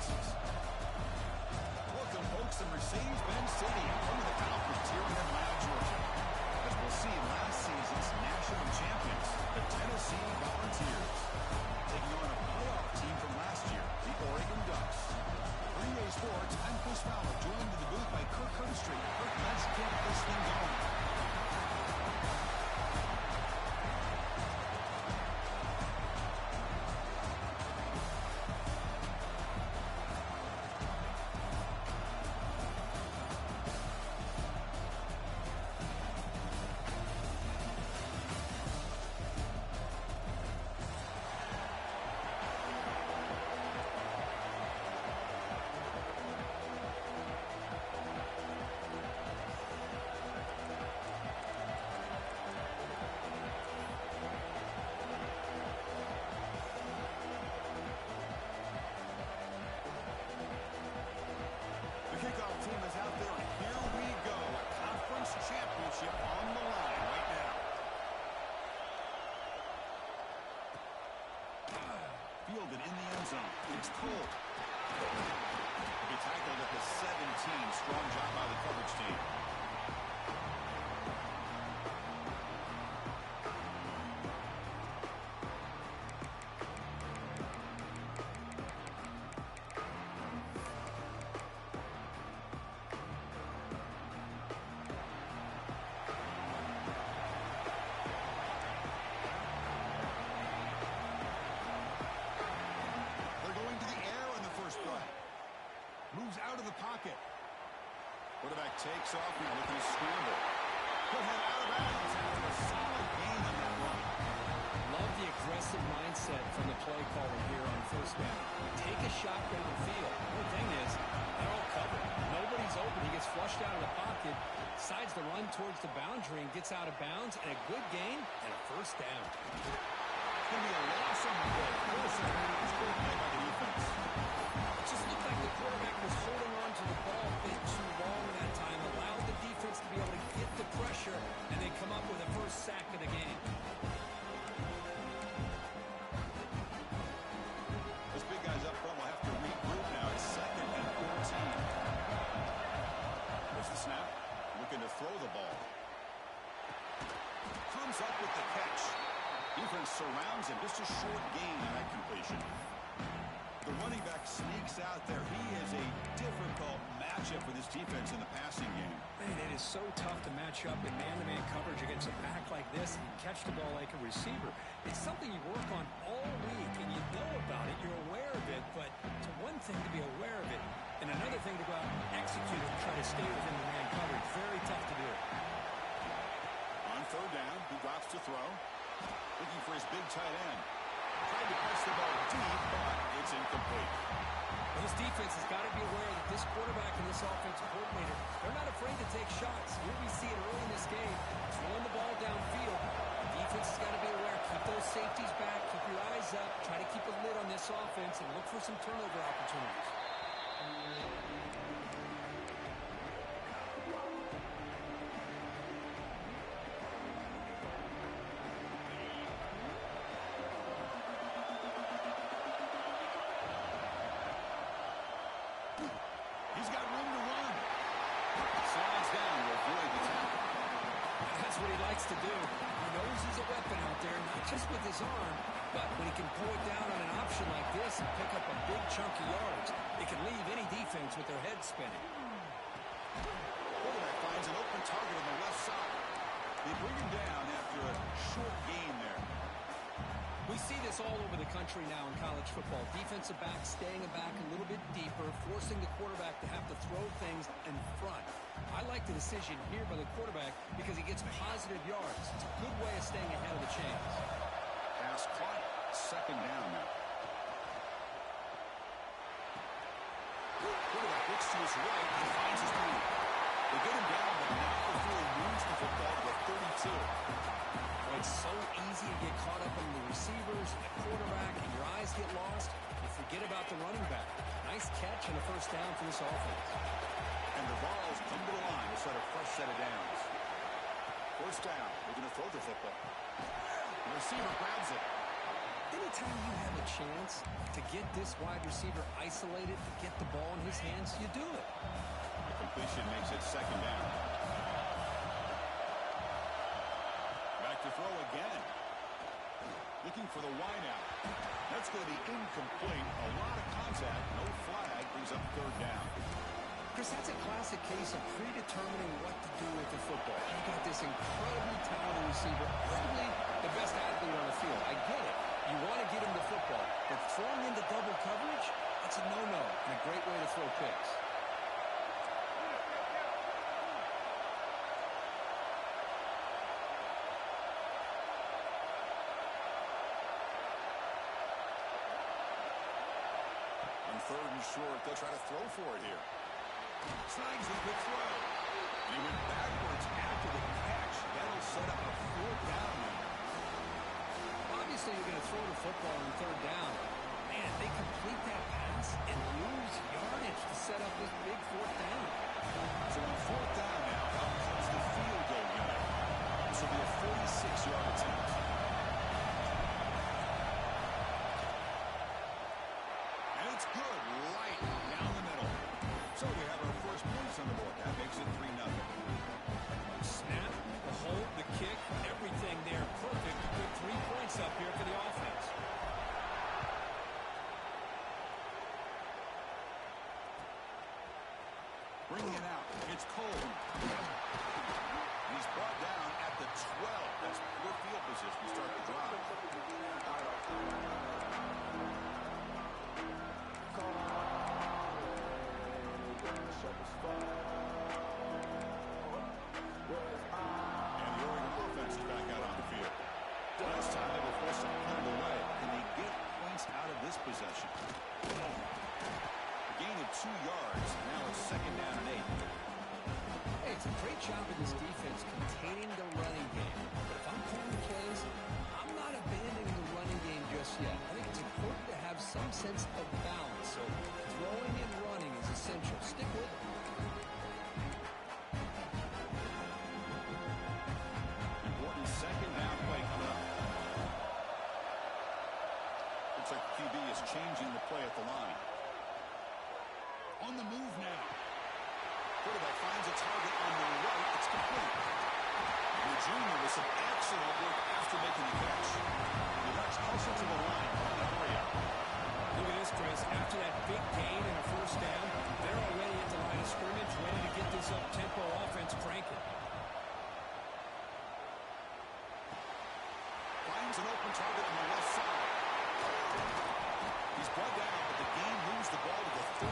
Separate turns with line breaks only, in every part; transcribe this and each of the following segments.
defenses. Welcome, folks, to Mercedes-Benz Stadium, home of the Falcons here in Atlanta, Georgia. As we'll see last season's national champions, the Tennessee Volunteers, taking on a playoff team from last year, the Oregon Ducks. For EA Sports, I'm Chris Fowler, joined in the booth by Kirk Herbstreit. Kirk, let's get this thing going. Kickoff team is out there, and here we go. A conference championship on the line right now. Fielded in the end zone. It's Cole. He tackled at the 17. Strong job by the coverage team. Moves out of the pocket. Quarterback takes off and looking to scramble. He'll head out of bounds after a solid gain on that run.
Love the aggressive mindset from the play caller here on first down. Take a shot downfield. The thing is, they're all covered. Nobody's open. He gets flushed out of the pocket, decides to run towards the boundary and gets out of bounds, and a good gain and a first down.
It's going to be a loss on the play. It's good play by the defense.
It just looked like the quarterback was holding on to the ball a bit too long that time, allowed the defense to be able to get the pressure, and they come up with a first sack of the game.
Those big guys up front will have to regroup now. It's 2nd and 14. There's the snap. Looking to throw the ball. Comes up with the catch. Defense surrounds him. Just a short gain on that completion. The running back sneaks out there. He is a difficult matchup for this defense in the passing game.
Man, it is so tough to match up in man-to-man coverage against a back like this and catch the ball like a receiver. It's something you work on all week, and you know about it. You're aware of it, but it's one thing to be aware of it, and another thing to go out and execute it and try to stay within the man coverage. Very tough to do.
On third down, he drops to throw. Looking for his big tight end. Tried to press the ball deep, but it's incomplete.
Well, this defense has got to be aware that this quarterback and this offensive coordinator, they're not afraid to take shots. Here we see it early in this game, throwing the ball downfield. The defense has got to be aware. Keep those safeties back. Keep your eyes up. Try to keep a lid on this offense and look for some turnover opportunities.
He's got room to run. Slides down to avoid the tackle.
That's what he likes to do. He knows he's a weapon out there, not just with his arm, but when he can pull it down on an option like this and pick up a big chunk of yards, it can leave any defense with their head spinning.
Quarterback finds an open target on the left side. They bring him down after a short gain there.
We see this all over the country now in college football. Defensive backs staying back a little bit deeper, forcing the quarterback to have to throw things in front. I like the decision here by the quarterback because he gets positive yards. It's a good way of staying ahead of the chains.
Pass caught. 2nd down now. Quarterback looks to his right and finds his lead. They get him down, but not before he moves the football to 32.
It's so easy to get caught up in the receivers, the quarterback, and your eyes get lost. You forget about the running back. Nice catch and a first down for this offense.
And the balls come to the line to start a fresh set of downs. First down. They're going to throw the football. The receiver grabs it.
anytime you have a chance to get this wide receiver isolated, to get the ball in his hands, you do it.
The completion makes it second down. Back to throw again. Looking for the wideout. That's going to be incomplete. A lot of contact. No flag. Brings up third down.
Chris, that's a classic case of predetermining what to do with the football. You got this incredibly talented receiver, arguably the best athlete on the field. I get it. You want to get him the football, but throwing into double coverage, that's a no-no and a great way to throw picks.
On third and short, they'll try to throw for it here. Snags the good throw. He went backwards after the catch. That'll set up a fourth down.
Obviously, you're going to throw the football on third down. Man, they complete that pass and lose yardage to set up this big fourth down.
So on fourth down now, out comes the field goal unit. This will be a 46-yard attempt. And it's good, right down the middle. So we have our first points on the board. That makes it 3-0.
Snap, the hold, the kick, everything there perfect to put 3 points up here for the offense.
Bringing it out. It's Cole. He's brought down at the 12. That's poor field position to start the drive. And the Oregon offense is back out on the field. Last time they were forced to punt it away. Can they get points out of this possession? A gain of 2 yards. Now it's second down and 8.
Hey, it's a great job in this defense containing the running game. But if I'm calling plays, I'm not abandoning the running game just yet. I think it's important to have some sense of balance. So throwing and running is essential. Stick with it.
Important second down play coming up. Looks like QB is changing the play at the line. On the move now. Quarterback finds a target on the right. It's complete. And the junior with some excellent work after making the catch. The Ducks hustle to the line on the hurry up.
Look at this, Chris. After that big gain and a first down, they're already at the line of scrimmage, ready to get this up-tempo offense cranking.
Finds an open target on the left side. He's brought down, but the game moves the ball to the 39.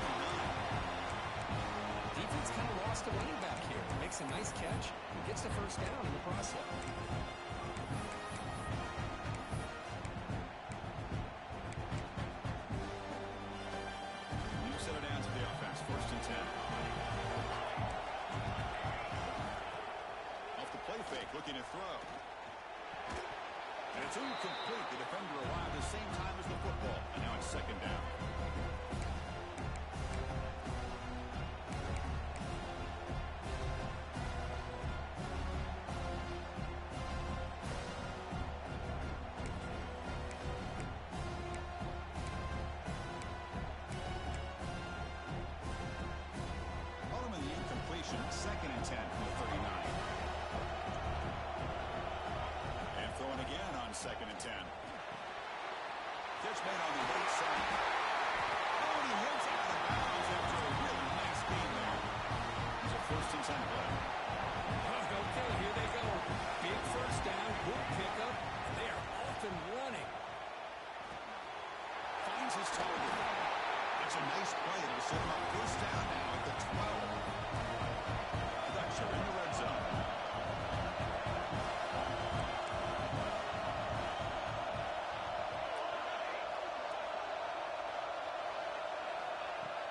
Defense kind of lost the running back here. Makes a nice catch and gets the first down in the process.
New set of downs to the offense. First and 10. Off the play fake, looking to throw. And it's incomplete. The defender arrived the same time as the football. And now it's second down. Bottom of the incompletion. Second and 10 from the 39. And throwing again on second and 10. Catch made on the right side. Oh, and he hits out of bounds after a really nice gain there. It's a first and 10 play.
Okay, here they go. Big first down, good pickup. They are off and running.
Finds his target. It's a nice play. It'll set him up first down now at the 12. The Ducks are in the red zone.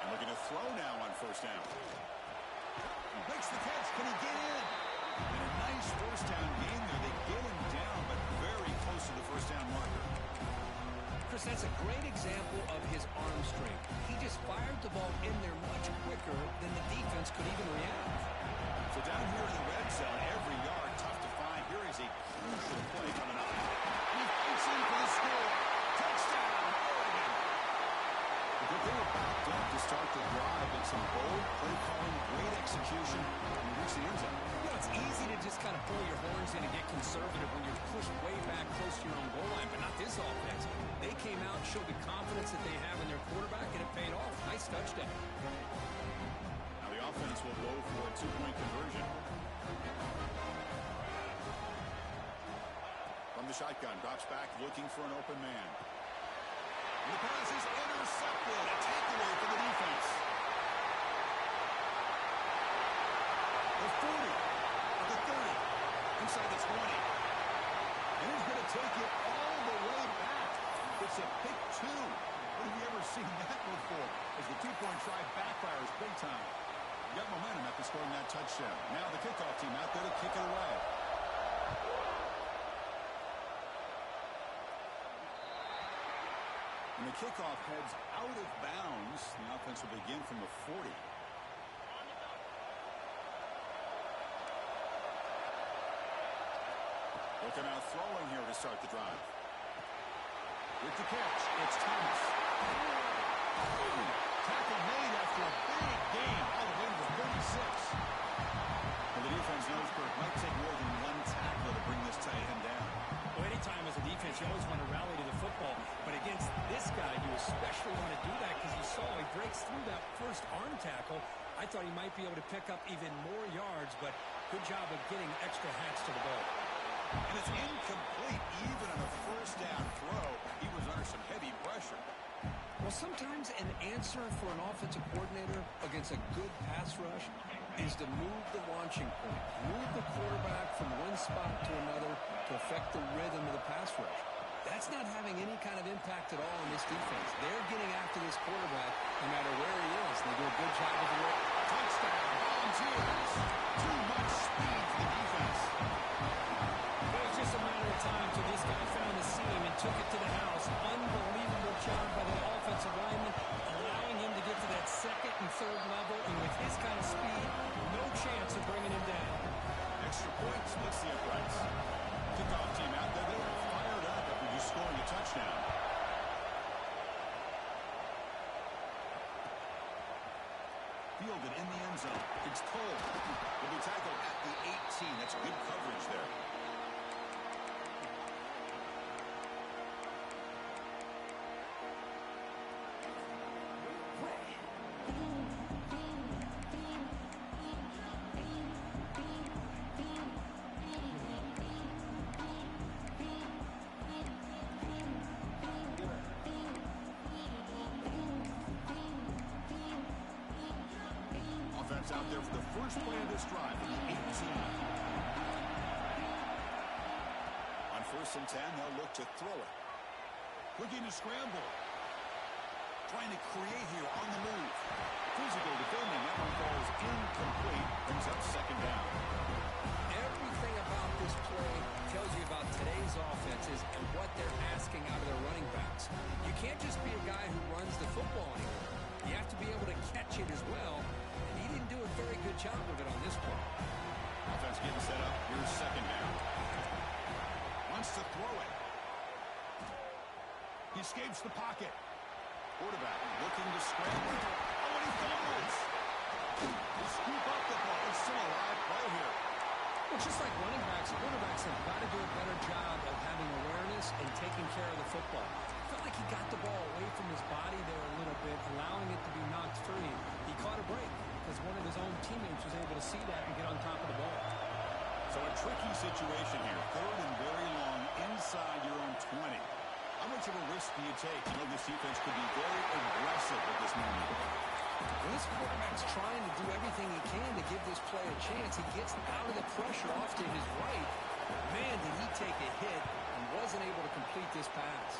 And looking to throw now on first down. He makes the catch. Can he get in? And a nice first down gain there. They get him down, but very close to the first down marker.
Chris, that's a great example of his arm strength. He just fired the ball in there much quicker than the defense could even react.
So down here in the red zone, every yard tough to find. Here is a crucial play coming up. He fights in for the score. start the drive, and some bold play calling, great execution, and reach the end zone.
You know, it's easy to just kind of pull your horns in and get conservative when you're pushed way back close to your own goal line, but not this offense. They came out, showed the confidence that they have in their quarterback, and it paid off. Nice touchdown.
Now the offense will go for a two-point conversion. From the shotgun, drops back, looking for an open man. And the pass is intercepted. A takeaway for the defense. The 40, at the 30, inside the 20. And he's going to take it all the way back. It's a pick two. When have you ever seen that before? As the two-point try backfires big time. You got momentum after scoring that touchdown. Now the kickoff team out there to kick it away. And the kickoff heads out of bounds. The offense will begin from the 40. Looking out throwing here to start the drive. With the catch, it's Thomas. Tackle made after a big gain all the way to the 36. Well, the defense knows it might take more than one tackle to bring this tight end down.
Well, anytime as a defense, you always want to rally to the football. But against this guy, you especially want to do that because you saw he breaks through that first arm tackle. I thought he might be able to pick up even more yards, but good job of getting extra hats to the ball.
And it's incomplete even on a first down throw. He was under some heavy pressure.
Well, sometimes an answer for an offensive coordinator against a good pass rush is to move the launching point, move the quarterback from one spot to another to affect the rhythm of the pass rush. That's not having any kind of impact at all in this defense. They're getting after this quarterback no matter where he is. They do a good job of the work.
Touchdown, Volunteers. Too much speed for the defense.
It was just a matter of time till this guy found the seam and took it to the house. Unbelievable job by the offensive lineman, allowing him to get to that second and third level, and with his kind of speed, no chance of bringing him down.
Extra point splits the uprights. Kickoff team out there. They were fired up after just scoring a touchdown. Fielded in the end zone. It's Cole. Will be tackled at the 18. That's good coverage there. Out there for the first play of this drive from the 18. On 1st and 10, they'll look to throw it. Looking to scramble. Trying to create here on the move. Physical defending. That one falls incomplete. Brings up second down.
Everything about this play tells you about today's offenses and what they're asking out of their running backs. You can't just be a guy who runs the football anymore. You have to be able to catch it as well. He didn't do a very good job of it on this point.
Offense getting set up. Here's second down. Wants to throw it. He escapes the pocket. Quarterback looking to scramble. Oh, and he fumbles. They scoop up the ball. It's still a live play here.
Well, just like running backs, quarterbacks have got to do a better job of having awareness and taking care of the football. I felt like he got the ball away from his body there a little bit, allowing it to be knocked free. He caught a break because one of his own teammates was able to see that and get on top of the ball.
So a tricky situation here. 3rd and very long inside your own 20. How much of a risk do you take? You know this defense could be very aggressive at this moment.
Well, this quarterback's trying to do everything he can to give this play a chance. He gets out of the pressure off to his right. Man, did he take a hit and wasn't able to complete this pass.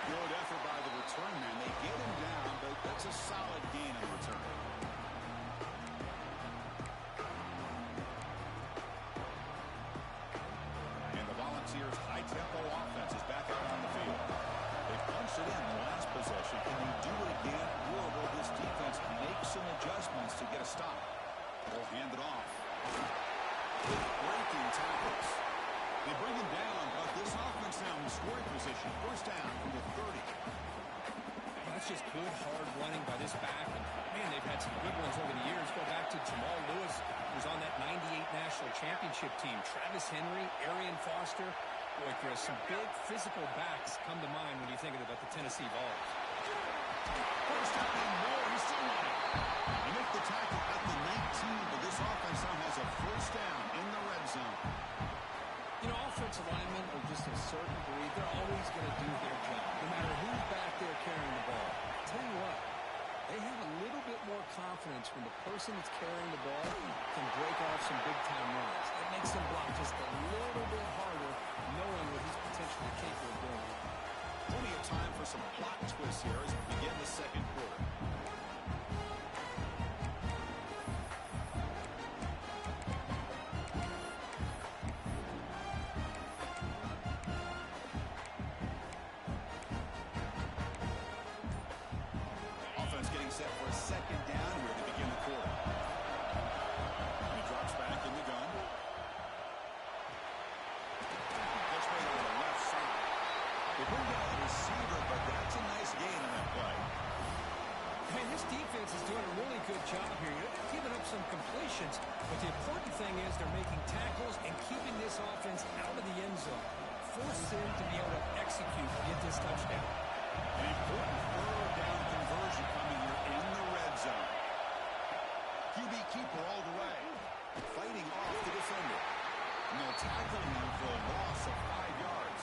Good effort by the return man. They get him down, but that's a solid gain in return. And the Volunteers' high-tempo offense is back out on the field. They punched it in the last possession. Can they do it again, or will this defense make some adjustments to get a stop? They'll hand it off. Breaking tackles.
just good, hard running by this back. And, man, they've had some good ones over the years. Go back to Jamal Lewis, who was on that 98 National Championship team. Travis Henry, Arian Foster. Boy, Chris, some big physical backs come to mind when you think about the Tennessee Vols.
First down and more. He's still on it. They make the tackle at the 19, but this offense now has a first down in the red zone.
You know, offensive linemen are just a certain breed. They're always going to do their job, no matter who's back there carrying the ball. I tell you what, they have a little bit more confidence when the person that's carrying the ball can break off some big-time runs. It makes them block just a little bit harder, knowing what he's potentially capable of doing.
Plenty of time for some plot twists here as we begin the second quarter. Offense getting set for a second down here to begin the quarter. He drops back in the gun. That's made on the left side. They bring down the receiver, but that's a nice gain on that play.
I mean, this defense is doing a really good job here. They're giving up some completions, but the important thing is they're making tackles and keeping this offense out of the end zone. Force them to be able to execute and get this touchdown.
An important third down conversion coming here in the red zone. QB keeper all the way. Fighting off the defender. And they'll tackle him for a loss of 5 yards.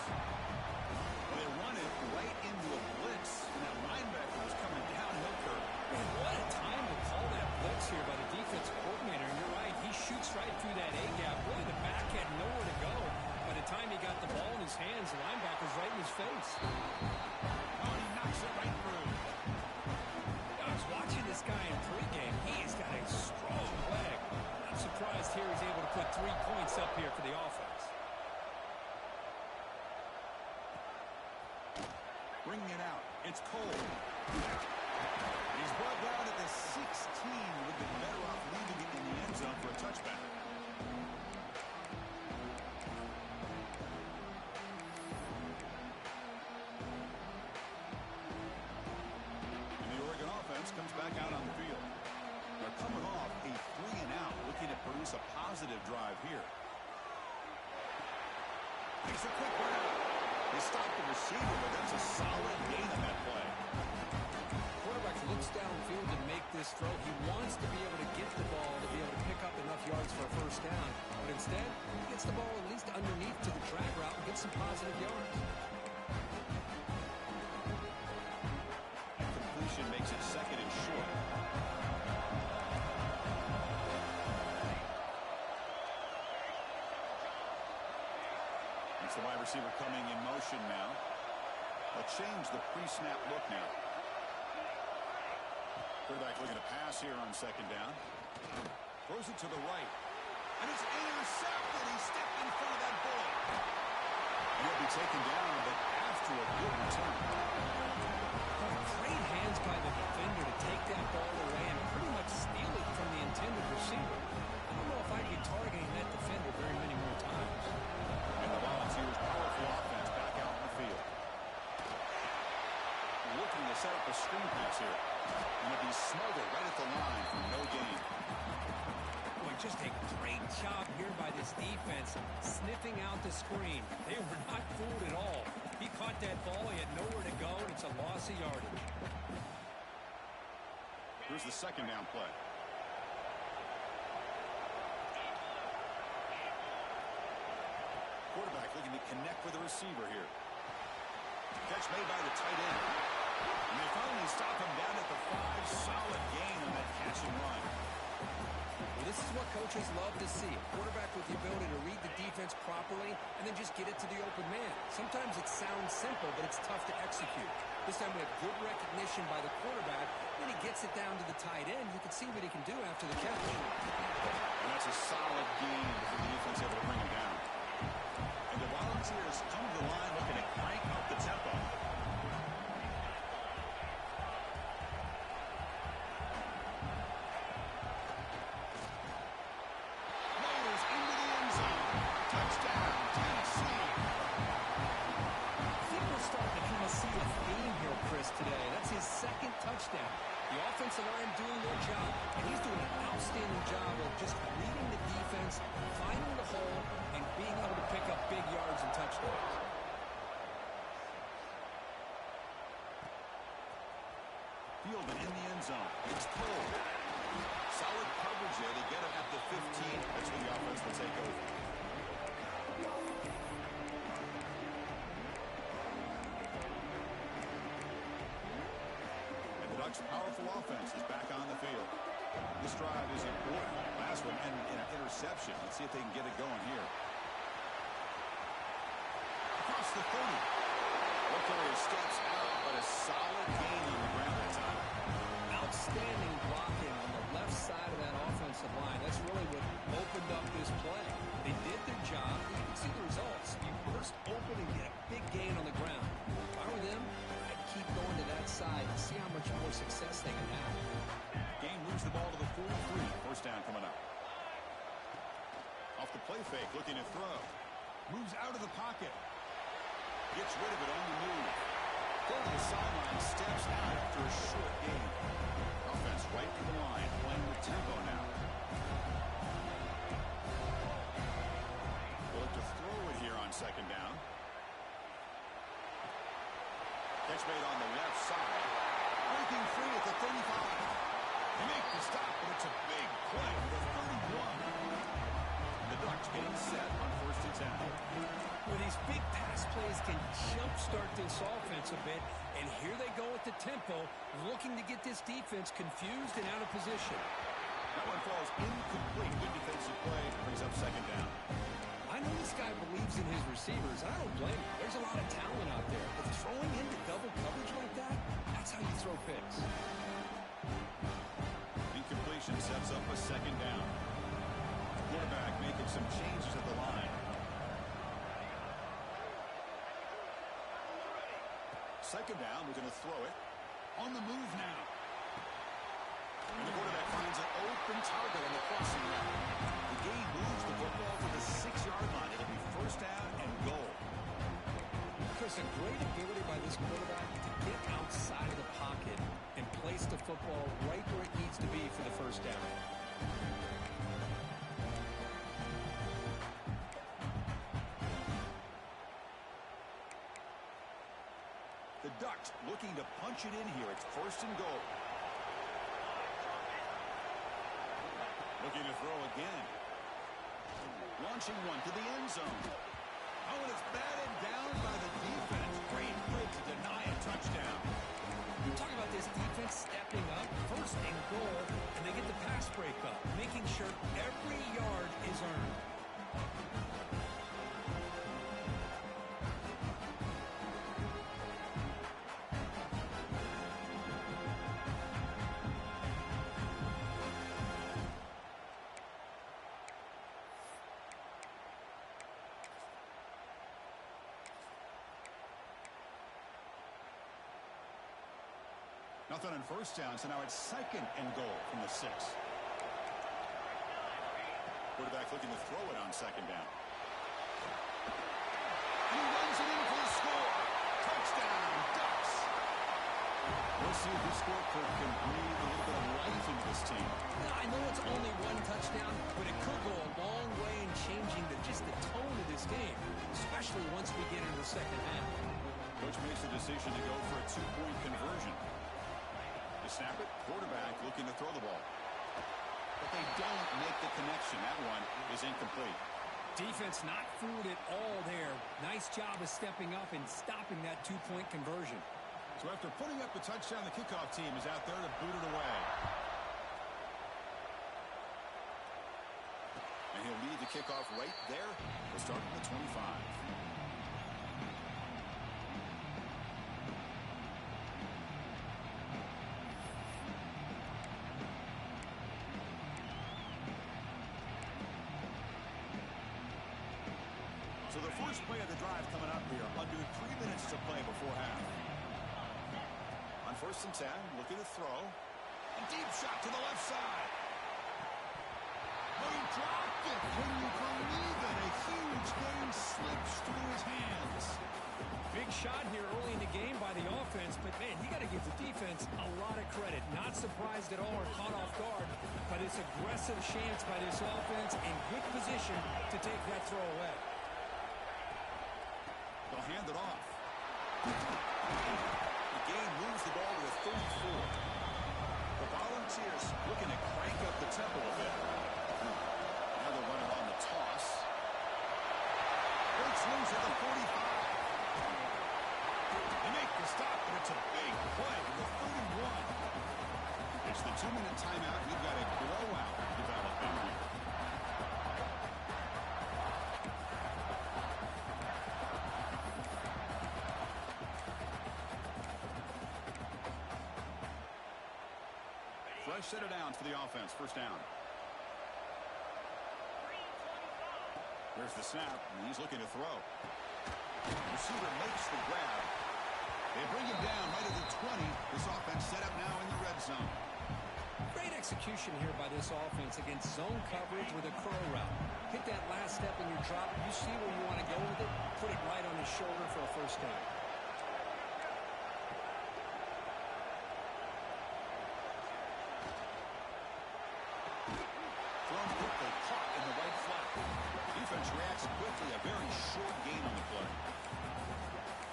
They run it right into a blitz, and that linebacker was coming downhill curve.
Man, what a time to call that blitz here by the defensive coordinator. And you're right, he shoots right through that A-gap. Really, the back had nowhere to go. By the time he got the ball in his hands, the linebacker's right in his face.
Oh, he knocks it right through.
I was watching this guy in pregame. He has got a strong leg. I'm surprised here he's able to put 3 points up here for the offense.
Bringing it out. It's Cole. He's brought down at the 16. Would have been better off leaving it in the end zone for a touchback. And the Oregon offense comes back out on the field. They're coming off a 3-and-out, looking to produce a positive drive here. Makes a quick run out. They stop the receiver, but that's a solid gain on that play.
Quarterback looks downfield to make this throw. He wants to be able to get the ball to be able to pick up enough yards for a first down. But instead, he gets the ball at least underneath to the drag route and gets some positive yards.
That completion makes it second and short. It's the wide receiver coming in motion now. They'll change the pre-snap look now. Quarterback looking to pass here on second down. Throws it to the right. And it's intercepted. He stepped in front of that ball. He'll be taken down, but after a good return.
Great hands by the defender to take that ball away and pretty much steal it from the intended receiver. I don't know if I'd be targeting that defender very many more times.
And the Volunteers' powerful offense back out in the field. Looking to set up a screen pass here. And it'll be smothered right at the line for no gain.
Boy, just a great job here by this defense, sniffing out the screen. They were not fooled at all. He caught that ball, he had nowhere to go, and it's a loss of yardage.
Here's the second down play. Quarterback looking to connect with the receiver here. Catch made by the tight end. And they finally stop him down at the 5. Solid gain on that catch and run.
Well, this is what coaches love to see. A quarterback with the ability to read the defense properly and then just get it to the open man. Sometimes it sounds simple, but it's tough to execute. This time we have good recognition by the quarterback. Then he gets it down to the tight end. You can see what he can do after the catch.
And that's a solid gain before the defense able to bring him down. And the Volunteers come to the line looking to crank up the tempo. Motors into the end zone. Touchdown, Tennessee.
I think we're starting to kind of see a theme here, Chris, today. That's his second
field and in the end zone. It's pulled. Solid coverage there. They get it at the 15. That's where the offense will take over. And the Ducks' powerful offense is back on the field. This drive is important. Last one and an interception. Let's see if they can get it going here. Across the 30. Carrier steps out, but a solid gain on the ground that time.
Outstanding blocking on the left side of that offensive line. That's really what opened up this play. They did their job. You can see the results. You burst open and get a big gain on the ground. If I were them, I'd keep going to that side and see how much more success they can have.
Game moves the ball to the 43. First down coming up. Off the play fake, looking to throw. Moves out of the pocket. Gets rid of it on the move. Going to the sideline, steps out after a short gain. Offense right to the line, playing with tempo now. We'll look to throw it here on second down. Catch made on the left side. Breaking free at the 35. They make the stop, but it's a big play for the 31. The Ducks getting set on 1st and 10.
Well, these big pass plays can jumpstart this offense a bit, and here they go with the tempo, looking to get this defense confused and out of position.
That one falls incomplete. Good defensive play. Brings up second down.
I know this guy believes in his receivers. I don't blame him. There's a lot of talent out there. But throwing into double coverage like that, that's how you throw picks.
Incompletion sets up a second down. Quarterback making some changes at the line. Second down, we're going to throw it. On the move now. And the quarterback finds an open target on the crossing route. The game moves the football to the 6-yard line. It'll be first down and goal.
Chris, a great ability by this quarterback to get outside of the pocket and place the football right where it needs to be for the first down.
The Ducks looking to punch it in here. It's first and goal. Looking to throw again. Launching one to the end zone. Oh, and it's batted down by the defense. Great play to deny a touchdown.
We're talking about this defense stepping up, first and goal, and they get the pass break up, making sure every yard is earned.
Nothing on first down, so now it's second and goal from the 6. Quarterback looking to throw it on second down. And he runs it in for the score. Touchdown, Ducks. We'll see if this scoreboard can breathe a little bit of life into this team.
Now, I know it's only one touchdown, but it could go a long way in changing just the tone of this game, especially once we get into the second half.
Coach makes the decision to go for a 2-point conversion. To snap it, quarterback looking to throw the ball. But they don't make the connection. That one is incomplete.
Defense not fooled at all there. Nice job of stepping up and stopping that 2-point conversion.
So after putting up the touchdown, the kickoff team is out there to boot it away. And he'll lead the kickoff right there. We'll start at the 25. So the first play of the drive coming up here, under 3 minutes to play before half. On 1st and 10, looking to throw. A deep shot to the left side. Oh, he dropped it. Can you believe it? A huge game slips through his hands.
Big shot here early in the game by the offense, but man, you got to give the defense a lot of credit. Not surprised at all or caught off guard, but it's aggressive stance by this offense in good position to take that throw away.
They'll hand it off. The game moves the ball to the 34. Volunteers looking to crank up the tempo a bit. Now they're running on the toss. Breaks loose at the 45. They make the stop, but it's a big play to the 31. It's the 2-minute timeout. We've got a blowout developing here. Fresh set of downs for the offense. First down. There's the snap, and he's looking to throw. Receiver makes the grab. They bring him down right at the 20. This offense set up now in the red zone.
Great execution here by this offense against zone coverage with a curl route. Hit that last step in your drop. You see where you want to go with it. Put it right on his shoulder for a first down.
Thrown quickly, caught in the right flat. Defense reacts quickly. A very short gain on the play.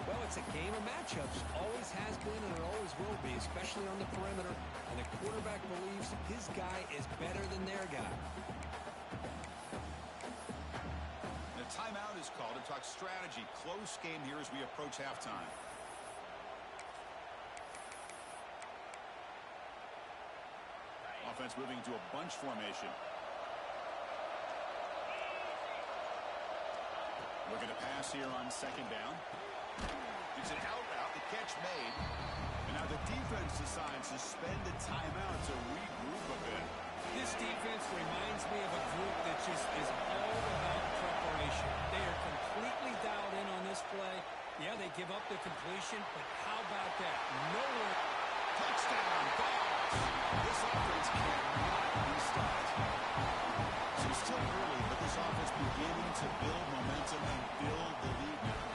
Well, it's a game of matchups. Always has been and it always will be, especially on the perimeter. And the quarterback believes his guy is better than their guy.
The timeout is called to talk strategy. Close game here as we approach halftime. Offense moving to a bunch formation. Looking to pass here on second down. It's an out route. The catch made. And now the defense decides to spend a timeout to regroup a bit.
This defense reminds me of a group that just is all about preparation. They are completely dialed in on this play. Yeah, they give up the completion, but how about that? Nowhere.
Touchdown, Dogs. This offense cannot be stopped. So still early, but this offense beginning to build momentum and build the lead now.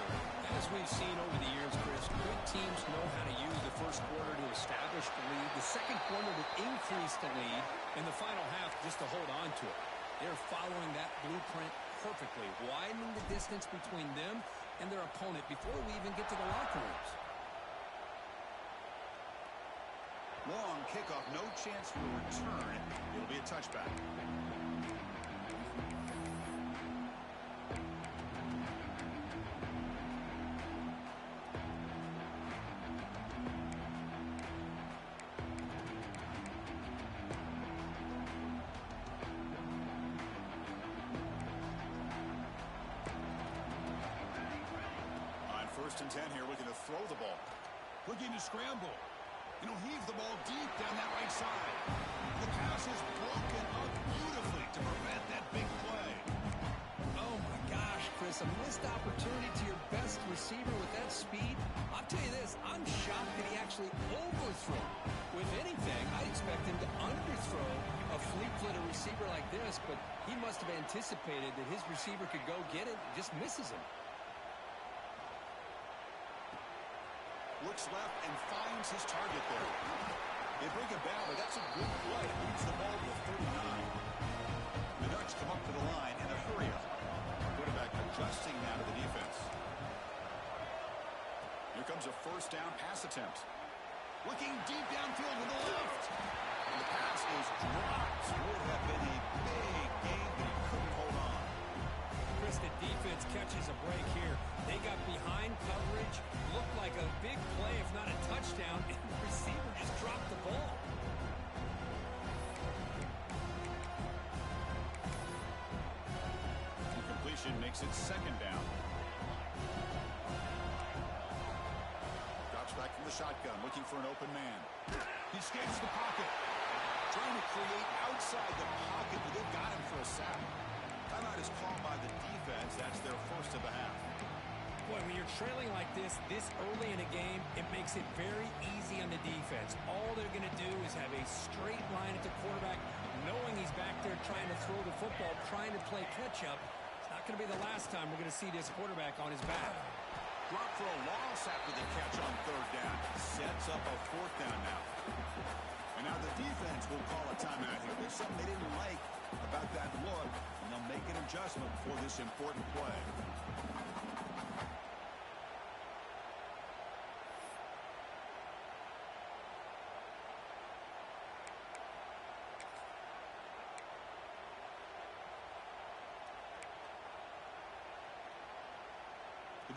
As we've seen over the years, Chris, good teams know how to use the first quarter to establish the lead, the second quarter to increase the lead, and the final half just to hold on to it. They're following that blueprint perfectly, widening the distance between them and their opponent before we even get to the locker rooms.
Long kickoff, no chance for a return. It'll be a touchback. On 1st and 10 here, looking to throw the ball. Looking to scramble. And he'll heave the ball deep down that right side. The pass is broken up beautifully to prevent that big play.
Oh, my gosh, Chris, a missed opportunity to your best receiver with that speed. I'll tell you this, I'm shocked that he actually overthrew. With anything, I'd expect him to underthrow a fleet-footed receiver like this, but he must have anticipated that his receiver could go get it and just misses him.
Looks left and finds his target there. They bring him down, but that's a good play. It moves the ball to 39. The Ducks come up to the line in a hurry up. Quarterback adjusting now to the defense. Here comes a first down pass attempt. Looking deep downfield with the left. And the pass is dropped. Would have been a big game, but he couldn't hold on.
Chris, the defense catches a break here. They got behind coverage, looked like a big play, if not a touchdown, and the receiver just dropped the ball.
Incompletion makes it second down. Drops back from the shotgun, looking for an open man. He escapes the pocket. Trying to create outside the pocket, but they've got him for a sack. Timeout is called by the defense. That's their first of the half.
Boy, when you're trailing like this early in a game, it makes it very easy on the defense. All they're going to do is have a straight line at the quarterback, knowing he's back there trying to throw the football, trying to play catch-up. It's not going to be the last time we're going to see this quarterback on his back.
Drop for a loss after the catch on third down. Sets up a fourth down now. And now the defense will call a timeout here. There's something they didn't like about that look, and they'll make an adjustment for this important play.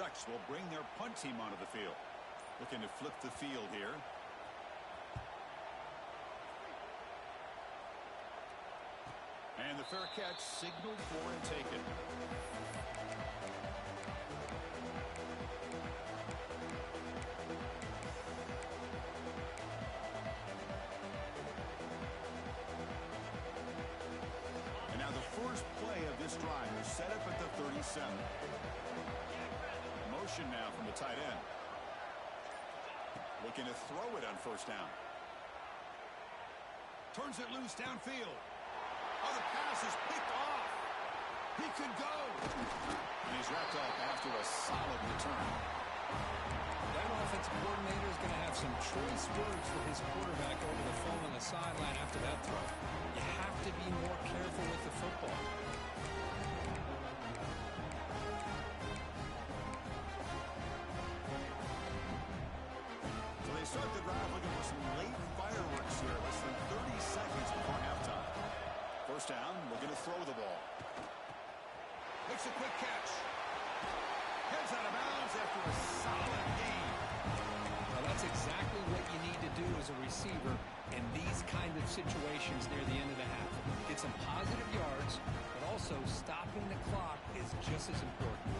Ducks will bring their punt team onto the field. Looking to flip the field here. And the fair catch signaled for and taken. And now the first play of this drive is set up at the 37. Motion now from the tight end. Looking to throw it on first down. Turns it loose downfield. Oh, the pass is picked off. He could go. And he's wrapped up after a solid return.
That offensive coordinator is going to have some choice words for his quarterback over the phone on the sideline after that throw. You have to be more careful with the football.
So they start the drive looking for some late fireworks here. Less than 30 seconds before halftime. First down, we're going to throw the ball. Makes a quick catch. Heads out of bounds after a solid gain.
Well, that's exactly what you need to do as a receiver in these kind of situations near the end of the half. Get some positive yards, but also stopping the clock is just as important.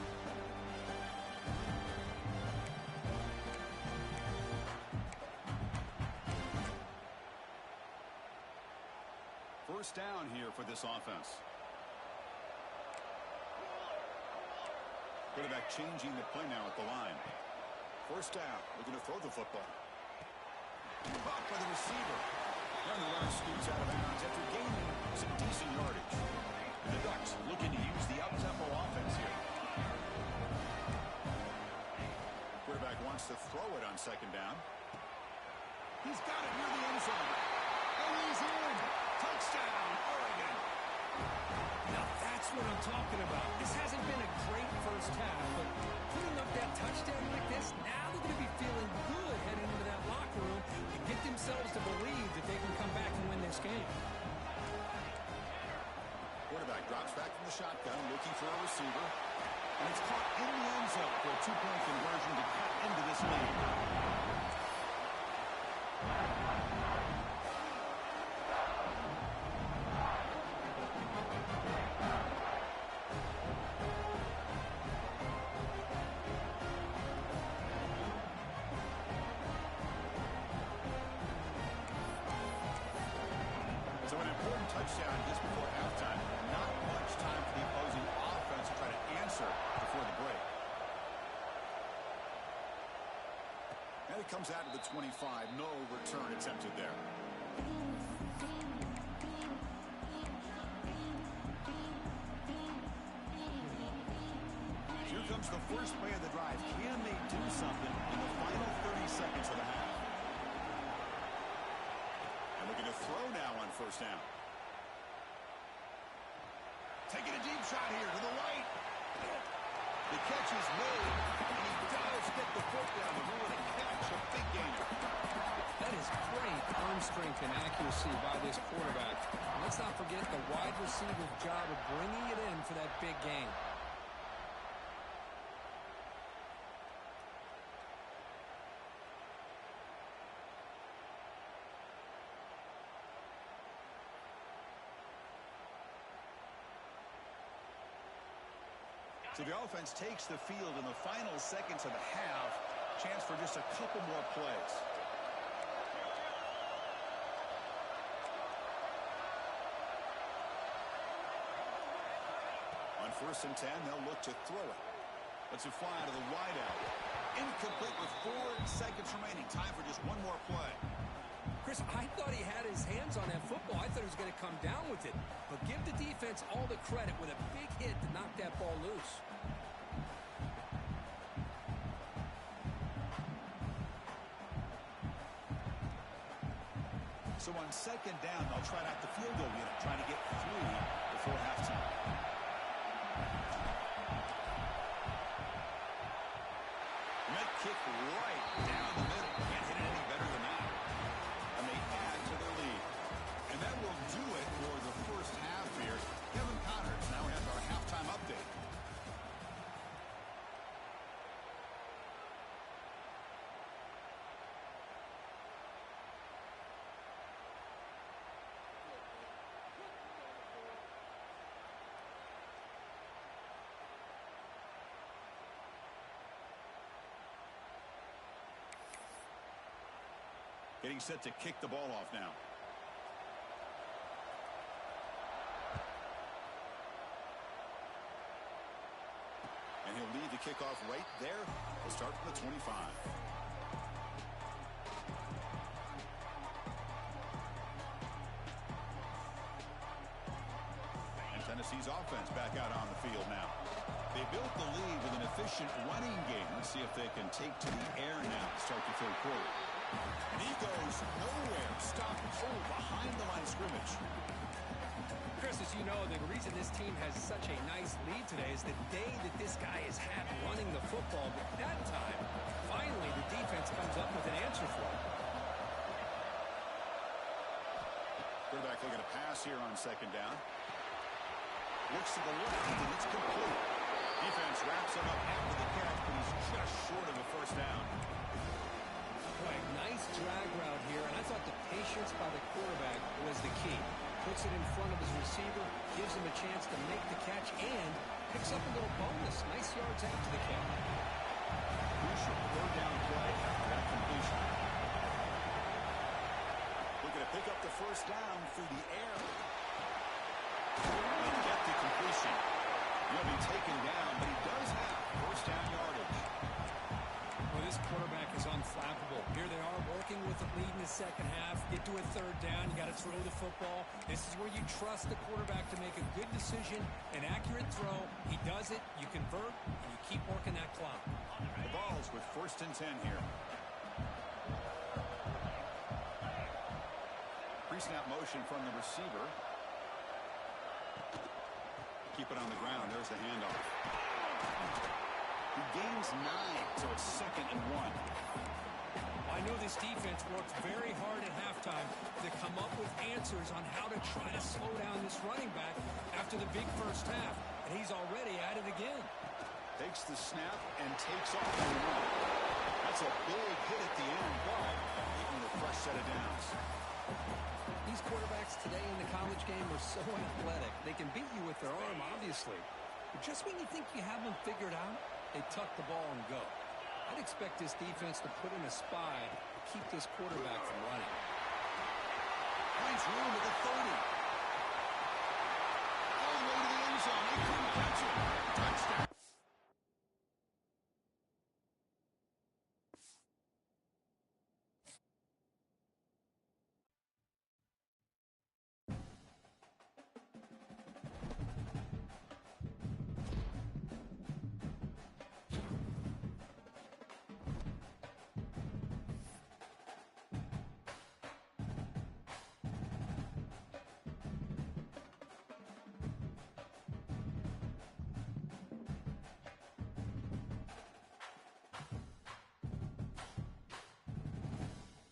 First down here for this offense. Quarterback changing the play now at the line. First down. We're going to throw the football. Caught by the receiver. And the runner scoots out of bounds after gaining some decent yardage. And the Ducks looking to use the up-tempo offense here. Quarterback wants to throw it on second down. He's got it near the end zone. And he's in. Touchdown, Oregon.
Now that's what I'm talking about. This hasn't been a great first half, but putting up that touchdown like this, now they're going to be feeling good heading into that locker room and get themselves to believe that they can come back and win this game.
Quarterback drops back from the shotgun, looking for a receiver. And it's caught in the end zone for a two-point conversion to cut into this lead. So an important touchdown just before halftime. Not much time for the opposing offense to try to answer before the break. And it comes out to the 25. No return attempted there. Here comes the first play of the drive. Can they do something in the final 30 seconds of the half? And looking to throw now on first down. Taking a deep shot here to the right. The catch is made, and he does get the foot down to ruin a catch, a big gainer.
That is great arm strength and accuracy by this quarterback. Let's not forget the wide receiver's job of bringing it in for that big gain.
So the offense takes the field in the final seconds of the half. Chance for just a couple more plays. On 1st and 10, they'll look to throw it. Let's it fly to the wideout. Incomplete with 4 seconds remaining. Time for just one more play.
Chris, I thought he had his hands on that football. I thought he was going to come down with it. But give the defense all the credit with a big hit to knock that ball loose.
So on second down, they'll try out the field goal unit, trying to get 3 before halftime. And that kick right down the middle. Can't hit it any better than that. And they add to their lead. And that will do it for the first half here. Kevin Connors now has our halftime update. Getting set to kick the ball off now. And he'll lead the kickoff right there. He'll start from the 25. And Tennessee's offense back out on the field now. They built the lead with an efficient running game. Let's see if they can take to the air now to start the third quarter. And he goes nowhere. Stop cold behind the line of scrimmage.
Chris, as you know, the reason this team has such a nice lead today is the day that this guy has had running the football. But that time, finally, the defense comes up with an answer for him.
Quarterback looking to pass here on second down. Looks to the left, and it's complete. Defense wraps him up after the catch, but he's just short of a first down.
Right, nice drag route here, and I thought the patience by the quarterback was the key. Puts it in front of his receiver, gives him a chance to make the catch, and picks up a little bonus. Nice yards after the catch.
Crucial third down play after that completion. Looking to pick up the first down through the air. And get the completion. He'll be taken down, but he does have first down yardage.
Well, this quarterback is unflappable. Here they are working with the lead in the second half. Get to a third down. You got to throw the football. This is where you trust the quarterback to make a good decision, an accurate throw. He does it. You convert, and you keep working that clock.
The Vols with first and 10 here. Pre-snap motion from the receiver. Keep it on the ground. There's the handoff. He gains 9, so it's 2nd and 1.
I know this defense worked very hard at halftime to come up with answers on how to try to slow down this running back after the big first half, and he's already at it again.
Takes the snap and takes off and run. That's a big hit at the end, but even a fresh set of downs.
These quarterbacks today in the college game are so athletic. They can beat you with their arm, obviously. But just when you think you have them figured out, they tuck the ball and go. I'd expect this defense to put in a spy to keep this quarterback from running.
Finds room at the 30. All the way to the end zone. He couldn't catch it. Touchdown.